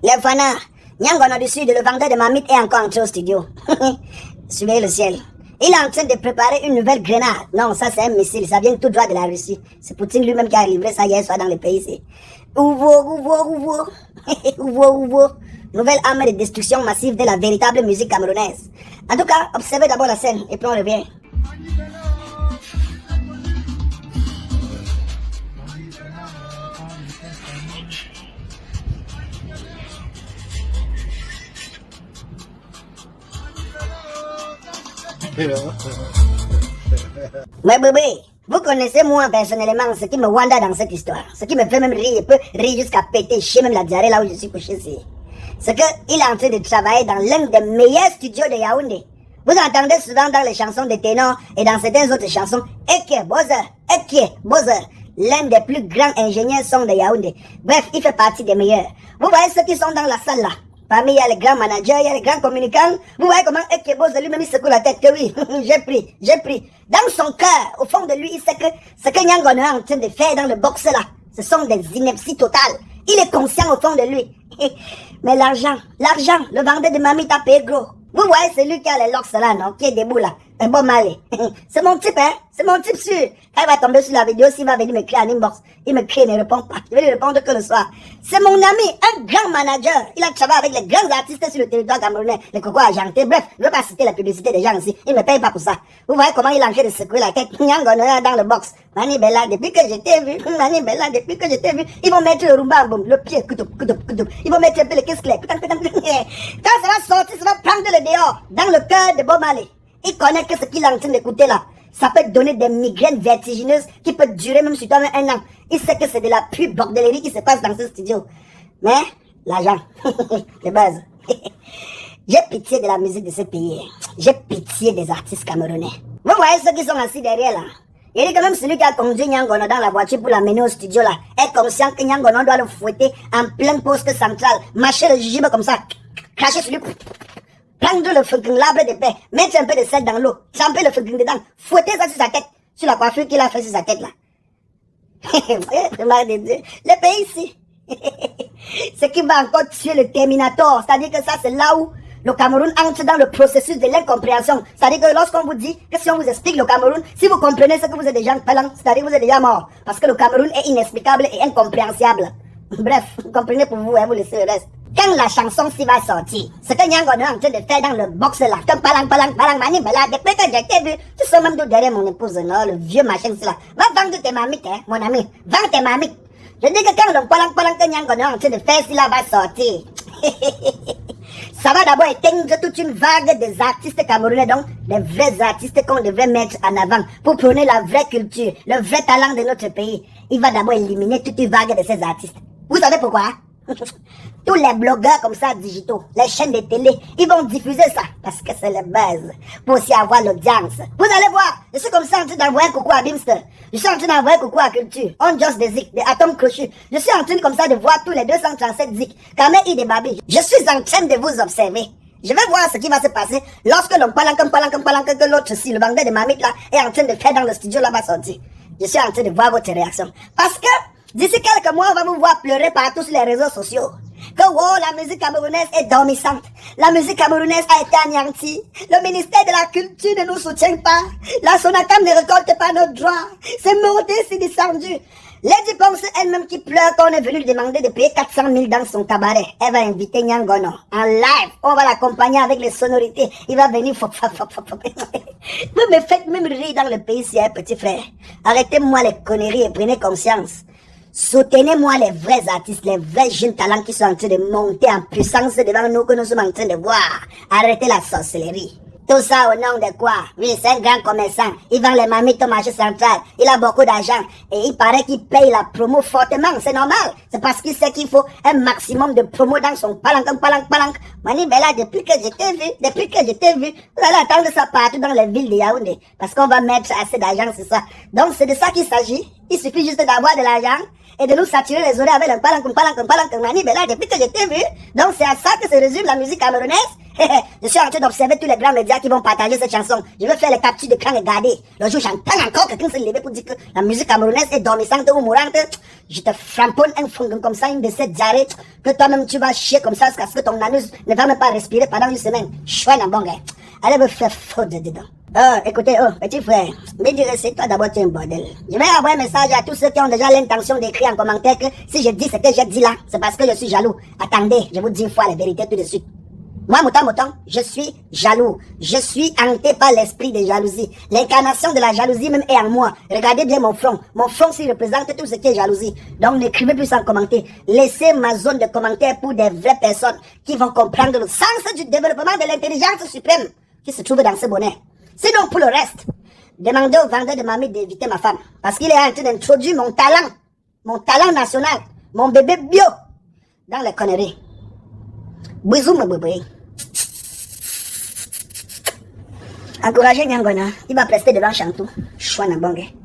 Les fanats, Nyangono du Sud, le vendeur de marmite, est encore entré au studio. Suivez le ciel. Il est en train de préparer une nouvelle grenade. Non, ça c'est un missile, ça vient tout droit de la Russie. C'est Poutine lui-même qui a livré ça hier soir dans le pays ici. Ouvo. Nouvelle arme de destruction massive de la véritable musique camerounaise. En tout cas, observez d'abord la scène et puis on revient. Mais bébé, vous connaissez moi personnellement ce qui me wanda dans cette histoire. Ce qui me fait même rire, peut rire jusqu'à péter, chier même la diarrhée là où je suis couché ici. C'est qu'il est en train de travailler dans l'un des meilleurs studios de Yaoundé. Vous entendez souvent dans les chansons de ténors et dans certaines autres chansons, Eke Bozer, l'un des plus grands ingénieurs son de Yaoundé. Bref, il fait partie des meilleurs. Vous voyez ceux qui sont dans la salle là. Parmi, il y a les grands managers, il y a les grands communicants. Vous voyez comment Ekebo lui-même il secoue la tête que oui, j'ai pris. Dans son cœur, au fond de lui, il sait que ce que Nyangono est en train de faire dans le box là, ce sont des inepties totales. Il est conscient au fond de lui. Mais l'argent, le vendeur de mamie t'a payé gros. Vous voyez celui qui a les locks là, non, qui est debout là, un bon malé. C'est mon type, hein, c'est mon type sûr. Quand il va tomber sur la vidéo, s'il va venir me créer en inbox, il me crée, il ne répond pas. Je vais lui répondre que le soir. C'est mon ami, un grand manager. Il a travaillé avec les grands artistes sur le territoire camerounais, les cocos argentés. Bref, je ne veux pas citer la publicité des gens ici. Il ne me paye pas pour ça. Vous voyez comment il est en train de secouer la tête. Nyangono dans le box. Mani Bella, depuis que je t'ai vu, ils vont mettre le rumba boum, le pied, coutou. Ils vont mettre un peu le casque là. Quand ça va sortir, ça va prendre le dehors, dans le cœur de Bob Marley. Il connaît que ce qu'il est en train d'écouter là, ça peut donner des migraines vertigineuses qui peuvent durer même sur toi un an. Il sait que c'est de la pure bordellerie qui se passe dans ce studio. Mais, l'argent, les bases. J'ai pitié de la musique de ce pays. J'ai pitié des artistes camerounais. Vous voyez ceux qui sont assis derrière là. Il dit que même celui qui a conduit Nyangono dans la voiture pour l'amener au studio là, est conscient que Nyangono doit le fouetter en plein poste central, mâcher le jujube comme ça, cracher sur lui. Prendre le fucking l'arbre de paix, mettre un peu de sel dans l'eau, tremper le fucking dedans, fouetter ça sur sa tête, sur la coiffure qu'il a fait sur sa tête là. Le pays ici, ce qui va encore tuer le Terminator, c'est-à-dire que ça c'est là où le Cameroun entre dans le processus de l'incompréhension. C'est-à-dire que lorsqu'on vous dit que si on vous explique le Cameroun, si vous comprenez ce que vous êtes déjà parlant, c'est-à-dire que vous êtes déjà mort, parce que le Cameroun est inexplicable et incompréhensible. Bref, vous comprenez pour vous, hein, vous laissez le reste. Quand la chanson s'y va sortir, ce que Nyangono est en train de faire dans le box là, comme palang, mani, bala, depuis que j'ai été vu, tu sais même d'où derrière mon épouse, non, le vieux machin, c'est là. Va vendre tes mamites, hein, mon ami, vends tes mamites. Je dis que quand le palang que Nyangono est en train de faire, si là va sortir, ça va d'abord éteindre toute une vague des artistes camerounais, donc des vrais artistes qu'on devrait mettre en avant pour prôner la vraie culture, le vrai talent de notre pays. Il va d'abord éliminer toute une vague de ces artistes. Vous savez pourquoi? Tous les blogueurs comme ça digitaux, les chaînes de télé, ils vont diffuser ça parce que c'est le buzz pour aussi avoir l'audience. Vous allez voir, je suis comme ça en train d'envoyer un coucou à Bimster, je suis en train d'envoyer un coucou à Culture, On Just des Zik, des Atomes Crochus, je suis en train comme ça de voir tous les 237 Zik, Kamé et des Babi. Je suis en train de vous observer. Je vais voir ce qui va se passer lorsque l'on parle que l'autre aussi, le vendeur de mamite là, est en train de faire dans le studio là va sortir. Je suis en train de voir votre réaction. Parce que d'ici quelques mois, on va vous voir pleurer partout sur les réseaux sociaux. Que wow, la musique camerounaise est dormissante. La musique camerounaise a été anéantie. Le ministère de la Culture ne nous soutient pas. La Sonacam ne récolte pas nos droits. C'est monté, c'est descendu. Lady Ponce elle-même qui pleure quand on est venu lui demander de payer 400 000 dans son cabaret. Elle va inviter Nyangono en live. On va l'accompagner avec les sonorités. Il va venir. Vous me faites même rire dans le pays, si un petit frère. Arrêtez-moi les conneries et prenez conscience. Soutenez-moi les vrais artistes, les vrais jeunes talents qui sont en train de monter en puissance devant nous, que nous sommes en train de voir. Arrêtez la sorcellerie. Tout ça au nom de quoi? Oui, c'est un grand commerçant. Il vend les mamites au marché central. Il a beaucoup d'argent. Et il paraît qu'il paye la promo fortement. C'est normal. C'est parce qu'il sait qu'il faut un maximum de promo dans son palang. Mani Bella, depuis que je t'ai vu, vous allez attendre ça partout dans les villes de Yaoundé. Parce qu'on va mettre assez d'argent, c'est ça. Donc c'est de ça qu'il s'agit. Il suffit juste d'avoir de l'argent et de nous saturer les oreilles avec un palang, Mani Bella, depuis que je t'ai vu. Donc c'est à ça que se résume la musique camerounaise. Je suis en train d'observer tous les grands médias qui vont partager cette chanson. Je veux faire les captures d'écran et garder. Le jour j'entends encore quelqu'un se lever pour dire que la musique camerounaise est dormissante ou mourante. Je te framponne un fond comme ça, une de ces diarrhées, que toi-même tu vas chier comme ça jusqu'à ce que ton anus ne va même pas respirer pendant une semaine. Chouette en bon gars. Allez me faire faute dedans. Écoutez, petit frère, me dire c'est toi d'abord tu es un bordel. Je vais envoyer un message à tous ceux qui ont déjà l'intention d'écrire en commentaire que si je dis ce que j'ai dit là, c'est parce que je suis jaloux. Attendez, je vous dis une fois la vérité tout de suite. Moi, mouton, je suis jaloux. Je suis hanté par l'esprit de jalousie. L'incarnation de la jalousie même est en moi. Regardez bien mon front. Mon front s'y représente tout ce qui est jalousie. Donc n'écrivez plus sans commenter. Laissez ma zone de commentaires pour des vraies personnes qui vont comprendre le sens du développement de l'intelligence suprême qui se trouve dans ce bonheur. Sinon, pour le reste, demandez au vendeur de mamie d'éviter ma femme. Parce qu'il est en train d'introduire mon talent national, mon bébé bio, dans les conneries. Bisous, mon bébé. Encouragez Nyangona, il va prester devant Chantou. Chouana Bangé.